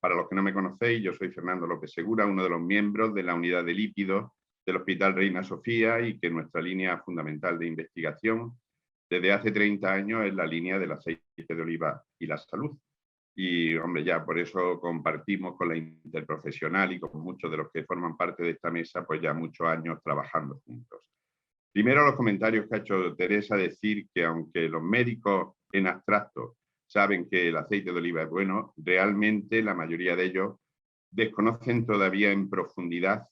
para los que no me conocéis, yo soy Fernando López Segura, uno de los miembros de la unidad de lípidos del Hospital Reina Sofía y que nuestra línea fundamental de investigación desde hace 30 años es la línea del aceite de oliva y la salud. Y, hombre, ya por eso compartimos con la interprofesional y con muchos de los que forman parte de esta mesa, pues ya muchos años trabajando juntos. Primero, los comentarios que ha hecho Teresa, decir que aunque los médicos en abstracto saben que el aceite de oliva es bueno, realmente la mayoría de ellos desconocen todavía en profundidad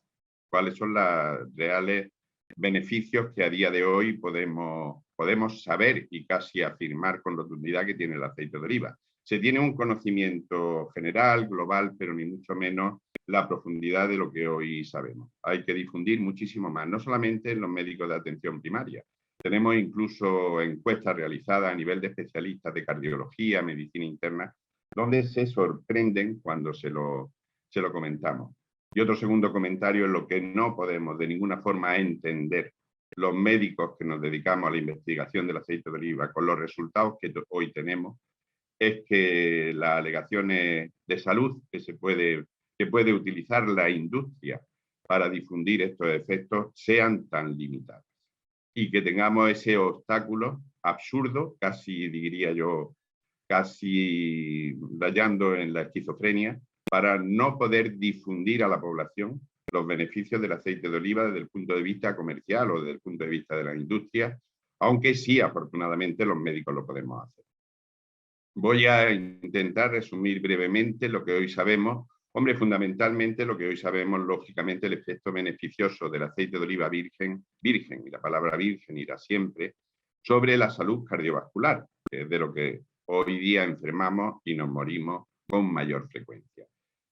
cuáles son los reales beneficios que a día de hoy podemos saber y casi afirmar con rotundidad que tiene el aceite de oliva. Se tiene un conocimiento general, global, pero ni mucho menos la profundidad de lo que hoy sabemos. Hay que difundir muchísimo más, no solamente en los médicos de atención primaria. Tenemos incluso encuestas realizadas a nivel de especialistas de cardiología, medicina interna, donde se sorprenden cuando se lo comentamos. Y otro segundo comentario es lo que no podemos de ninguna forma entender los médicos que nos dedicamos a la investigación del aceite de oliva con los resultados que hoy tenemos, es que las alegaciones de salud que puede utilizar la industria para difundir estos efectos sean tan limitadas y que tengamos ese obstáculo absurdo, casi diría yo, casi rayando en la esquizofrenia, para no poder difundir a la población los beneficios del aceite de oliva desde el punto de vista comercial o desde el punto de vista de la industria, aunque sí, afortunadamente, los médicos lo podemos hacer. Voy a intentar resumir brevemente lo que hoy sabemos. Hombre, fundamentalmente lo que hoy sabemos, lógicamente, el efecto beneficioso del aceite de oliva virgen, y la palabra virgen irá siempre, sobre la salud cardiovascular, que es de lo que hoy día enfermamos y nos morimos con mayor frecuencia.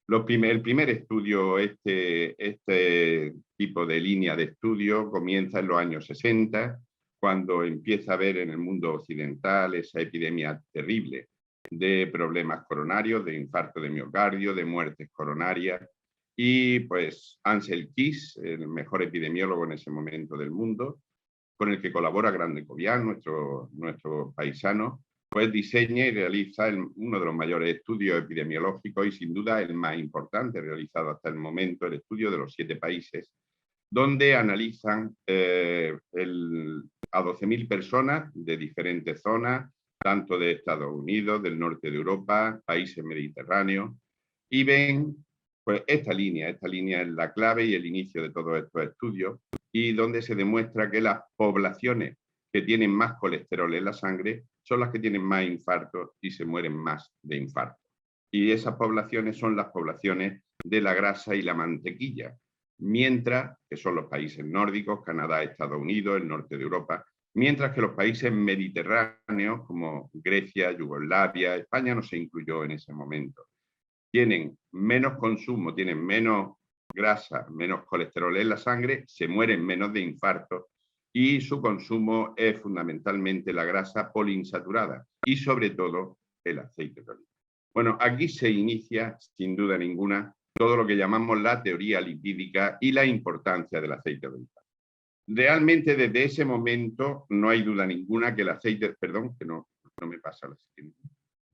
El primer estudio, este tipo de línea de estudio, comienza en los años 60, cuando empieza a haber en el mundo occidental esa epidemia terrible de problemas coronarios, de infarto de miocardio, de muertes coronarias. Y pues Ansel Keys, el mejor epidemiólogo en ese momento del mundo, con el que colabora Grande Cobian, nuestro paisano, pues diseña y realiza uno de los mayores estudios epidemiológicos y sin duda el más importante realizado hasta el momento, el estudio de los 7 países, donde analizan a 12.000 personas de diferentes zonas, tanto de Estados Unidos, del norte de Europa, países mediterráneos, y ven pues esta línea es la clave y el inicio de todos estos estudios, y donde se demuestra que las poblaciones que tienen más colesterol en la sangre son las que tienen más infartos y se mueren más de infarto. Y esas poblaciones son las poblaciones de la grasa y la mantequilla, mientras que son los países nórdicos, Canadá, Estados Unidos, el norte de Europa, mientras que los países mediterráneos como Grecia, Yugoslavia, España no se incluyó en ese momento, tienen menos consumo, tienen menos grasa, menos colesterol en la sangre, se mueren menos de infarto y su consumo es fundamentalmente la grasa poliinsaturada y sobre todo el aceite de oliva. Bueno, aquí se inicia sin duda ninguna todo lo que llamamos la teoría lipídica y la importancia del aceite de oliva. Realmente desde ese momento no hay duda ninguna que el aceite, perdón, que no me pasa la siguiente.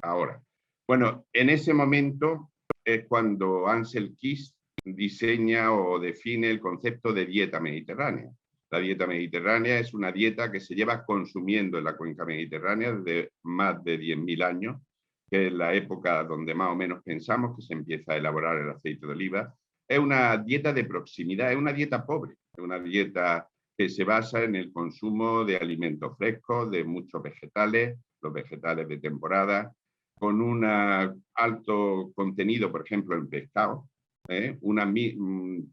Ahora, bueno, en ese momento es cuando Ansel Keys diseña o define el concepto de dieta mediterránea. La dieta mediterránea es una dieta que se lleva consumiendo en la cuenca mediterránea desde más de 10.000 años, que es la época donde más o menos pensamos que se empieza a elaborar el aceite de oliva. Es una dieta de proximidad, es una dieta pobre, es una dieta que se basa en el consumo de alimentos frescos, de muchos vegetales, los vegetales de temporada, con un alto contenido, por ejemplo, en pescado, una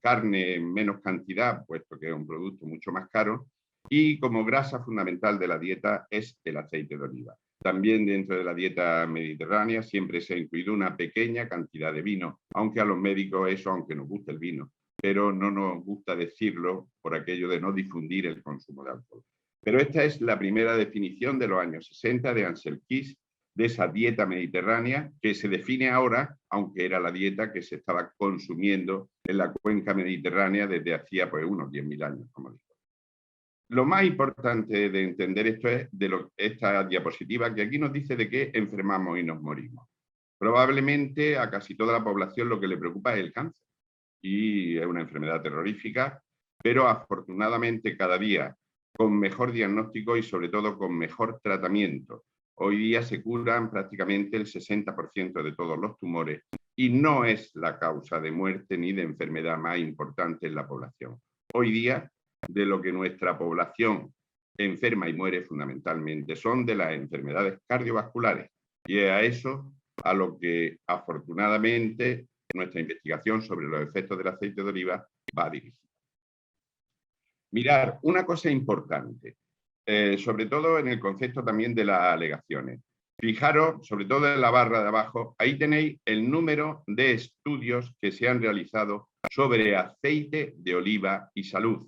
carne en menos cantidad, puesto que es un producto mucho más caro, y como grasa fundamental de la dieta es el aceite de oliva. También dentro de la dieta mediterránea siempre se ha incluido una pequeña cantidad de vino, aunque a los médicos eso, aunque nos gusta el vino, pero no nos gusta decirlo por aquello de no difundir el consumo de alcohol. Pero esta es la primera definición de los años 60 de Ansel Keys, de esa dieta mediterránea que se define ahora, aunque era la dieta que se estaba consumiendo en la cuenca mediterránea desde hacía pues, unos 10.000 años, como digo. Lo más importante de entender esto es esta diapositiva que aquí nos dice de qué enfermamos y nos morimos. Probablemente a casi toda la población lo que le preocupa es el cáncer y es una enfermedad terrorífica, pero afortunadamente cada día con mejor diagnóstico y sobre todo con mejor tratamiento. Hoy día se curan prácticamente el 60% de todos los tumores y no es la causa de muerte ni de enfermedad más importante en la población. Hoy día, de lo que nuestra población enferma y muere fundamentalmente son de las enfermedades cardiovasculares, y es a eso a lo que afortunadamente nuestra investigación sobre los efectos del aceite de oliva va dirigida. Mirar, una cosa importante, sobre todo en el concepto también de las alegaciones. Fijaros, sobre todo en la barra de abajo, ahí tenéis el número de estudios que se han realizado sobre aceite de oliva y salud.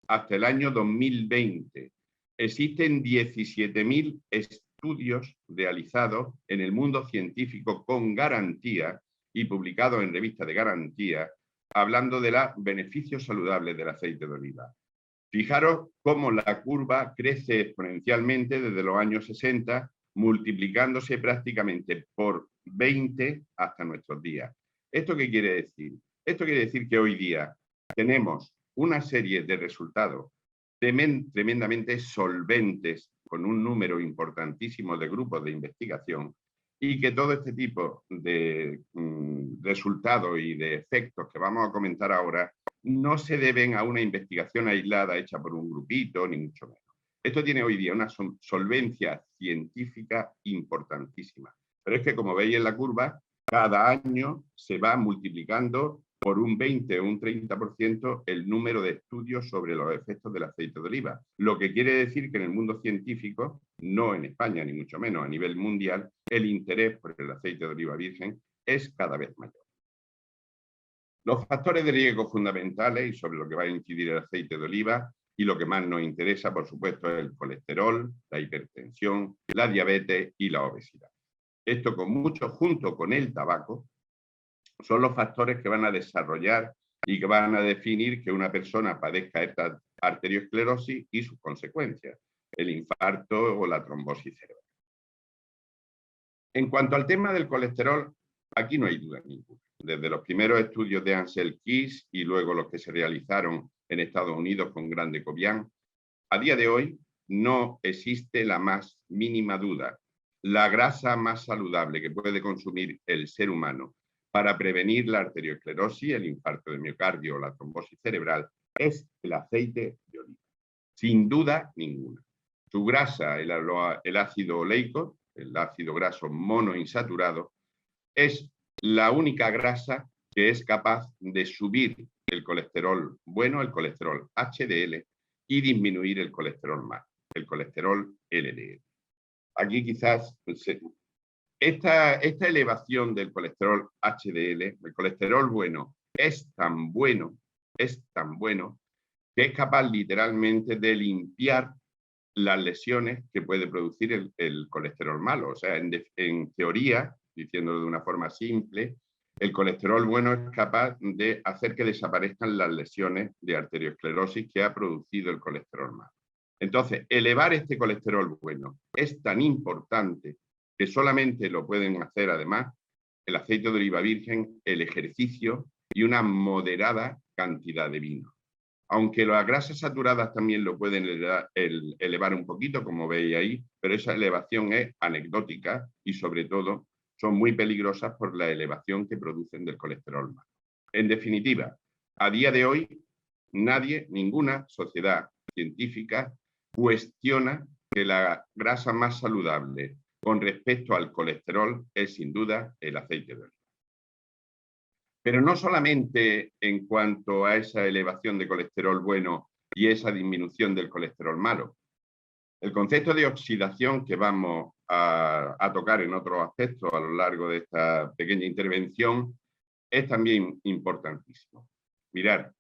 Hasta el año 2020 existen 17.000 estudios realizados en el mundo científico con garantía y publicados en revistas de garantía, hablando de los beneficios saludables del aceite de oliva. Fijaros cómo la curva crece exponencialmente desde los años 60, multiplicándose prácticamente por 20 hasta nuestros días. ¿Esto qué quiere decir? Esto quiere decir que hoy día tenemos una serie de resultados tremendamente solventes, con un número importantísimo de grupos de investigación, y que todo este tipo de resultados y de efectos que vamos a comentar ahora no se deben a una investigación aislada hecha por un grupito, ni mucho menos. Esto tiene hoy día una solvencia científica importantísima. Pero es que, como veis en la curva, cada año se va multiplicando por un 20 o un 30% el número de estudios sobre los efectos del aceite de oliva. Lo que quiere decir que en el mundo científico, no en España ni mucho menos, a nivel mundial, el interés por el aceite de oliva virgen es cada vez mayor. Los factores de riesgo fundamentales y sobre lo que va a incidir el aceite de oliva, y lo que más nos interesa, por supuesto, es el colesterol, la hipertensión, la diabetes y la obesidad. Esto junto con el tabaco, son los factores que van a desarrollar y que van a definir que una persona padezca esta arteriosclerosis y sus consecuencias, el infarto o la trombosis cerebral. En cuanto al tema del colesterol, aquí no hay duda ninguna. Desde los primeros estudios de Ansel Keys y luego los que se realizaron en Estados Unidos con Grande Cobian, a día de hoy no existe la más mínima duda. La grasa más saludable que puede consumir el ser humano para prevenir la arteriosclerosis, el infarto de miocardio o la trombosis cerebral es el aceite de oliva, sin duda ninguna. Su grasa, el ácido oleico, el ácido graso monoinsaturado, es la única grasa que es capaz de subir el colesterol bueno, el colesterol HDL, y disminuir el colesterol malo, el colesterol LDL. Aquí quizás esta elevación del colesterol HDL, el colesterol bueno, es tan bueno, que es capaz literalmente de limpiar las lesiones que puede producir el colesterol malo. O sea, en teoría, diciéndolo de una forma simple, el colesterol bueno es capaz de hacer que desaparezcan las lesiones de arteriosclerosis que ha producido el colesterol malo. Entonces, elevar este colesterol bueno es tan importante que solamente lo pueden hacer, además, el aceite de oliva virgen, el ejercicio y una moderada cantidad de vino. Aunque las grasas saturadas también lo pueden elevar un poquito, como veis ahí, pero esa elevación es anecdótica y, sobre todo, son muy peligrosas por la elevación que producen del colesterol malo. En definitiva, a día de hoy, ninguna sociedad científica cuestiona que la grasa más saludable con respecto al colesterol es sin duda el aceite de oliva. Pero no solamente en cuanto a esa elevación de colesterol bueno y esa disminución del colesterol malo. El concepto de oxidación que vamos a tocar en otros aspectos a lo largo de esta pequeña intervención es también importantísimo. Mirad,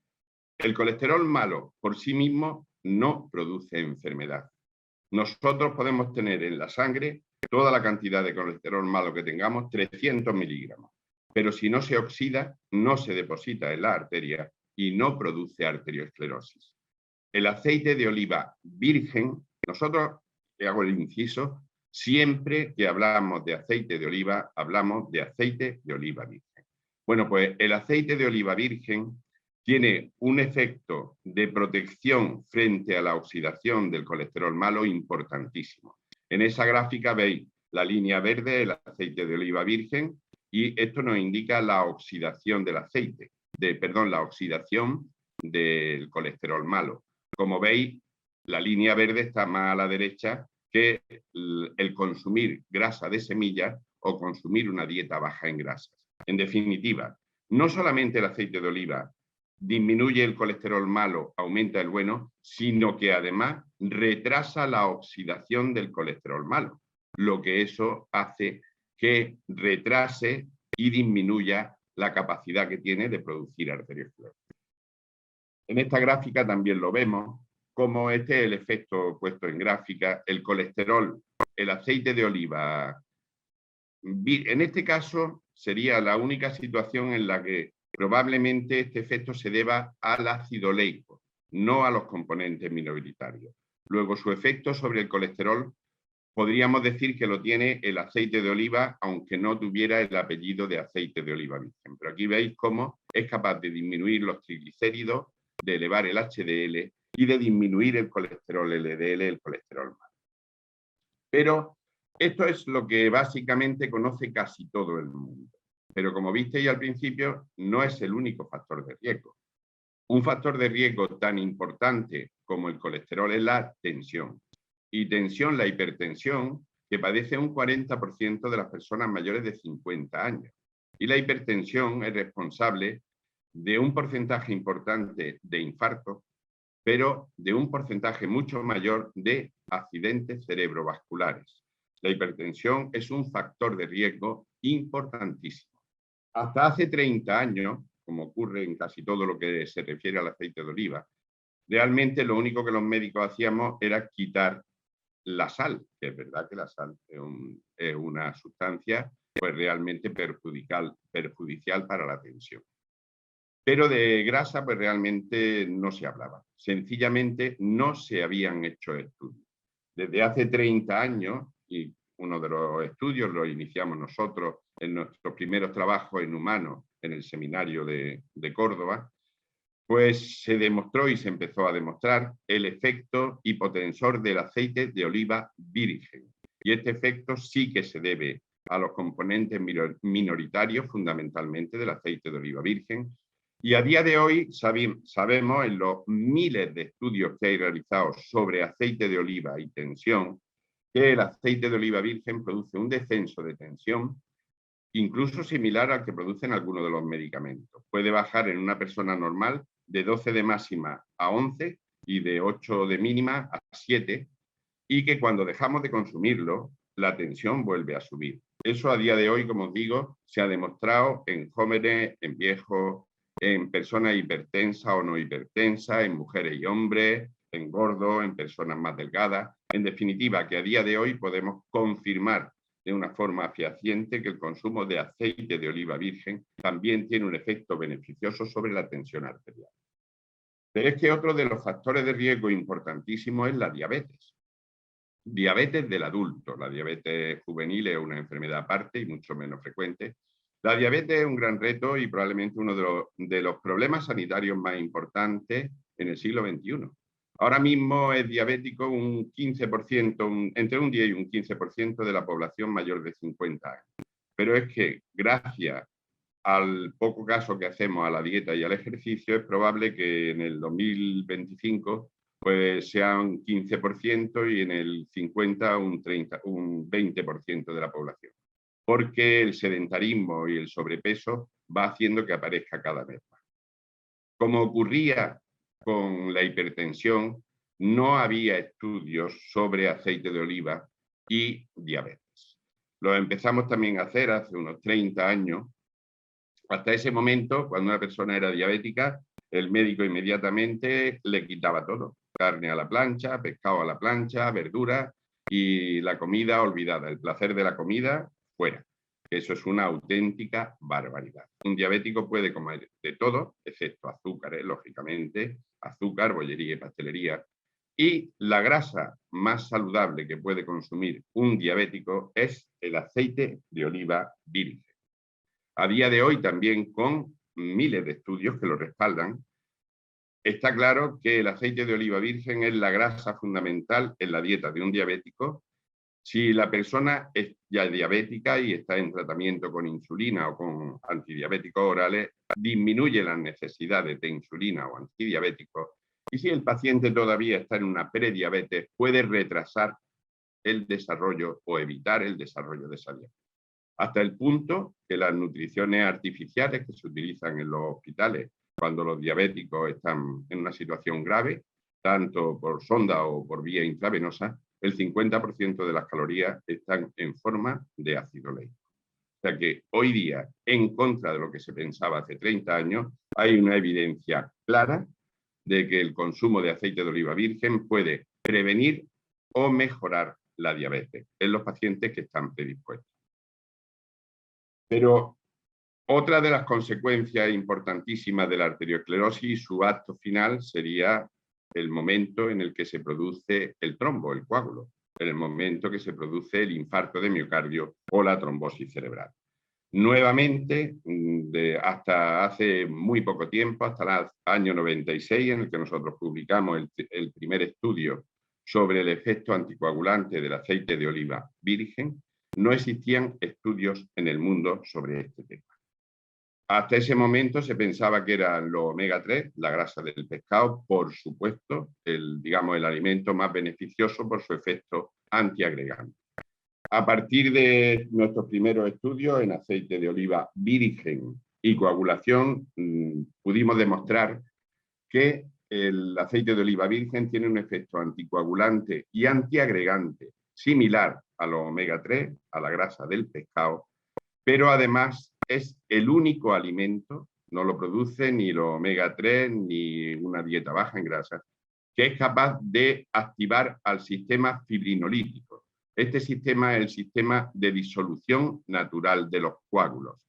el colesterol malo por sí mismo no produce enfermedad. Nosotros podemos tener en la sangre toda la cantidad de colesterol malo que tengamos, 300 miligramos. Pero si no se oxida, no se deposita en la arteria y no produce arteriosclerosis. El aceite de oliva virgen, nosotros, hago el inciso, Siempre que hablamos de aceite de oliva, hablamos de aceite de oliva virgen. Bueno, pues el aceite de oliva virgen tiene un efecto de protección frente a la oxidación del colesterol malo importantísimo. En esa gráfica veis la línea verde, el aceite de oliva virgen, y esto nos indica la oxidación del aceite, la oxidación del colesterol malo. Como veis, la línea verde está más a la derecha que el consumir grasa de semillas o consumir una dieta baja en grasas. En definitiva, no solamente el aceite de oliva disminuye el colesterol malo, aumenta el bueno, sino que además retrasa la oxidación del colesterol malo, lo que eso hace que retrase y disminuya la capacidad que tiene de producir arteriosclerosis. En esta gráfica también lo vemos, como este es el efecto puesto en gráfica, el colesterol, el aceite de oliva. En este caso sería la única situación en la que probablemente este efecto se deba al ácido oleico, no a los componentes minoritarios. Luego, su efecto sobre el colesterol podríamos decir que lo tiene el aceite de oliva, aunque no tuviera el apellido de aceite de oliva virgen. Pero aquí veis cómo es capaz de disminuir los triglicéridos, de elevar el HDL y de disminuir el colesterol LDL, el colesterol malo. Pero esto es lo que básicamente conoce casi todo el mundo. Pero como visteis al principio, no es el único factor de riesgo. Un factor de riesgo tan importante como el colesterol es la tensión. Y tensión, la hipertensión, que padece un 40% de las personas mayores de 50 años. Y la hipertensión es responsable de un porcentaje importante de infartos, pero de un porcentaje mucho mayor de accidentes cerebrovasculares. La hipertensión es un factor de riesgo importantísimo. Hasta hace 30 años, como ocurre en casi todo lo que se refiere al aceite de oliva, realmente lo único que los médicos hacíamos era quitar la sal, que es verdad que la sal es una sustancia pues realmente perjudicial para la tensión. Pero de grasa pues realmente no se hablaba. Sencillamente no se habían hecho estudios. Desde hace 30 años, y uno de los estudios lo iniciamos nosotros en nuestros primeros trabajos en humanos en el seminario de Córdoba, pues se demostró y se empezó a demostrar el efecto hipotensor del aceite de oliva virgen. Y este efecto sí que se debe a los componentes minoritarios, fundamentalmente del aceite de oliva virgen. Y a día de hoy sabemos en los miles de estudios que hay realizados sobre aceite de oliva y tensión, que el aceite de oliva virgen produce un descenso de tensión incluso similar al que producen algunos de los medicamentos. Puede bajar en una persona normal de 12 de máxima a 11 y de 8 de mínima a 7, y que cuando dejamos de consumirlo, la tensión vuelve a subir. Eso a día de hoy, como os digo, se ha demostrado en jóvenes, en viejos, en personas hipertensas o no hipertensas, en mujeres y hombres, en gordos, en personas más delgadas. En definitiva, que a día de hoy podemos confirmar de una forma fehaciente que el consumo de aceite de oliva virgen también tiene un efecto beneficioso sobre la tensión arterial. Pero es que otro de los factores de riesgo importantísimo es la diabetes. Diabetes del adulto. La diabetes juvenil es una enfermedad aparte y mucho menos frecuente. La diabetes es un gran reto y probablemente uno de los problemas sanitarios más importantes en el siglo XXI. Ahora mismo es diabético un 15%, entre un 10 y un 15% de la población mayor de 50 años. Pero es que gracias al poco caso que hacemos a la dieta y al ejercicio, es probable que en el 2025 pues sea un 15% y en el 50 un 20% de la población. Porque el sedentarismo y el sobrepeso va haciendo que aparezca cada vez más. Como ocurría con la hipertensión, no había estudios sobre aceite de oliva y diabetes. Lo empezamos también a hacer hace unos 30 años. Hasta ese momento, cuando una persona era diabética, el médico inmediatamente le quitaba todo. Carne a la plancha, pescado a la plancha, verduras y la comida olvidada. El placer de la comida, fuera. Eso es una auténtica barbaridad. Un diabético puede comer de todo, excepto azúcares, lógicamente, azúcar, bollería y pastelería. Y la grasa más saludable que puede consumir un diabético es el aceite de oliva virgen. A día de hoy, también con miles de estudios que lo respaldan, está claro que el aceite de oliva virgen es la grasa fundamental en la dieta de un diabético. Si la persona es ya diabética y está en tratamiento con insulina o con antidiabéticos orales, disminuye las necesidades de insulina o antidiabéticos. Y si el paciente todavía está en una prediabetes, puede retrasar el desarrollo o evitar el desarrollo de esa diabetes. Hasta el punto que las nutriciones artificiales que se utilizan en los hospitales cuando los diabéticos están en una situación grave, tanto por sonda o por vía intravenosa, el 50% de las calorías están en forma de ácido láctico. O sea que hoy día, en contra de lo que se pensaba hace 30 años, hay una evidencia clara de que el consumo de aceite de oliva virgen puede prevenir o mejorar la diabetes en los pacientes que están predispuestos. Pero otra de las consecuencias importantísimas de la arteriosclerosis, su acto final, sería el momento en el que se produce el trombo, el coágulo, en el momento que se produce el infarto de miocardio o la trombosis cerebral. Nuevamente, hasta hace muy poco tiempo, hasta el año 96, en el que nosotros publicamos el primer estudio sobre el efecto anticoagulante del aceite de oliva virgen, no existían estudios en el mundo sobre este tema. Hasta ese momento se pensaba que eran los omega 3, la grasa del pescado, por supuesto, el alimento más beneficioso por su efecto antiagregante. A partir de nuestros primeros estudios en aceite de oliva virgen y coagulación, pudimos demostrar que el aceite de oliva virgen tiene un efecto anticoagulante y antiagregante similar a los omega 3, a la grasa del pescado, pero además es el único alimento, no lo produce ni los omega 3 ni una dieta baja en grasas, que es capaz de activar al sistema fibrinolítico. Este sistema es el sistema de disolución natural de los coágulos.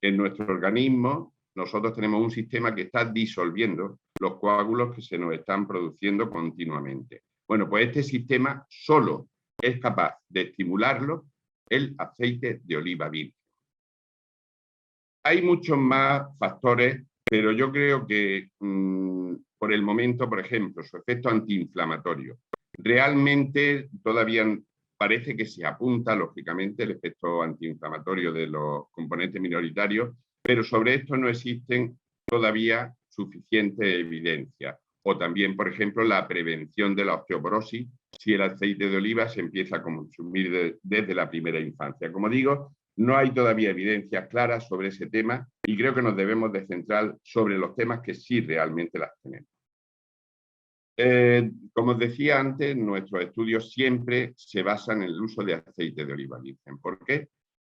En nuestro organismo, nosotros tenemos un sistema que está disolviendo los coágulos que se nos están produciendo continuamente. Bueno, pues este sistema solo es capaz de estimularlo el aceite de oliva virgen. Hay muchos más factores, pero yo creo que por el momento, por ejemplo, su efecto antiinflamatorio. Realmente todavía parece que se apunta, lógicamente, el efecto antiinflamatorio de los componentes minoritarios, pero sobre esto no existen todavía suficiente evidencia. O también, por ejemplo, la prevención de la osteoporosis si el aceite de oliva se empieza a consumir desde la primera infancia. Como digo, no hay todavía evidencias claras sobre ese tema y creo que nos debemos de centrar sobre los temas que sí realmente las tenemos. Como os decía antes, nuestros estudios siempre se basan en el uso de aceite de oliva virgen. ¿Por qué?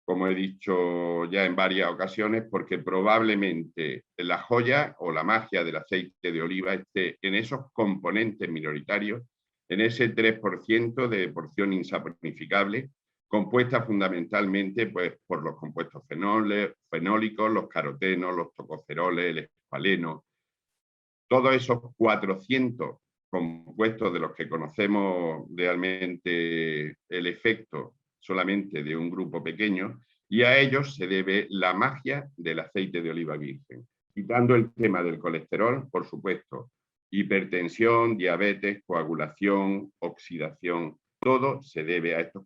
Como he dicho ya en varias ocasiones, porque probablemente la joya o la magia del aceite de oliva esté en esos componentes minoritarios, en ese 3% de porción insaponificable, compuesta fundamentalmente pues, por los compuestos fenólicos, los carotenos, los tocoferoles, el escualeno. Todos esos 400 compuestos de los que conocemos realmente el efecto solamente de un grupo pequeño, y a ellos se debe la magia del aceite de oliva virgen. Quitando el tema del colesterol, por supuesto, hipertensión, diabetes, coagulación, oxidación, todo se debe a estos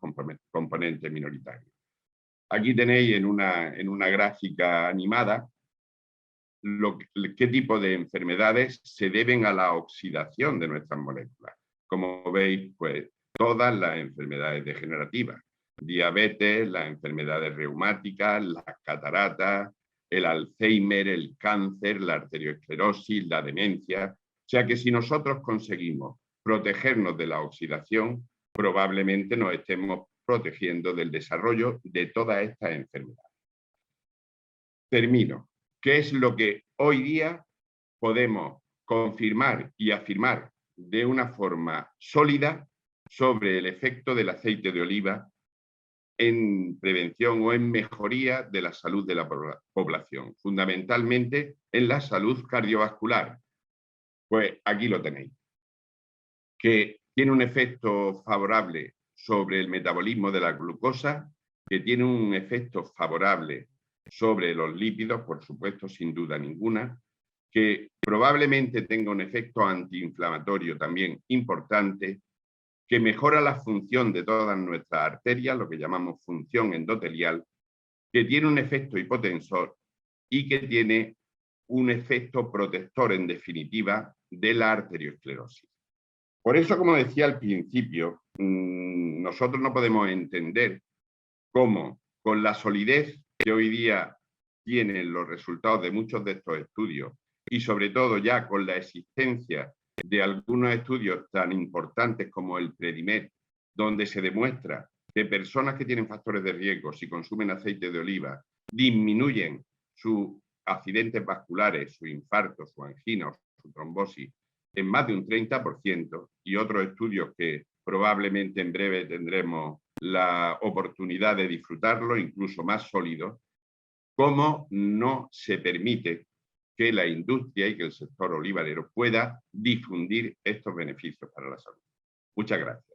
componentes minoritarios. Aquí tenéis en una gráfica animada qué tipo de enfermedades se deben a la oxidación de nuestras moléculas. Como veis, pues todas las enfermedades degenerativas, diabetes, las enfermedades reumáticas, las cataratas, el Alzheimer, el cáncer, la arteriosclerosis, la demencia. O sea que si nosotros conseguimos protegernos de la oxidación, probablemente nos estemos protegiendo del desarrollo de todas estas enfermedades. Termino. ¿Qué es lo que hoy día podemos confirmar y afirmar de una forma sólida sobre el efecto del aceite de oliva en prevención o en mejoría de la salud de la población, fundamentalmente en la salud cardiovascular? Pues aquí lo tenéis. que tiene un efecto favorable sobre el metabolismo de la glucosa, que tiene un efecto favorable sobre los lípidos, por supuesto, sin duda ninguna, que probablemente tenga un efecto antiinflamatorio también importante, que mejora la función de todas nuestras arterias, lo que llamamos función endotelial, que tiene un efecto hipotensor y que tiene un efecto protector, en definitiva, de la arteriosclerosis. Por eso, como decía al principio, nosotros no podemos entender cómo, con la solidez que hoy día tienen los resultados de muchos de estos estudios y sobre todo ya con la existencia de algunos estudios tan importantes como el PREDIMER, donde se demuestra que personas que tienen factores de riesgo, si consumen aceite de oliva, disminuyen sus accidentes vasculares, su infarto, su angina o su trombosis en más de un 30%, y otros estudios que probablemente en breve tendremos la oportunidad de disfrutarlo, incluso más sólidos, cómo no se permite que la industria y que el sector olivarero pueda difundir estos beneficios para la salud. Muchas gracias.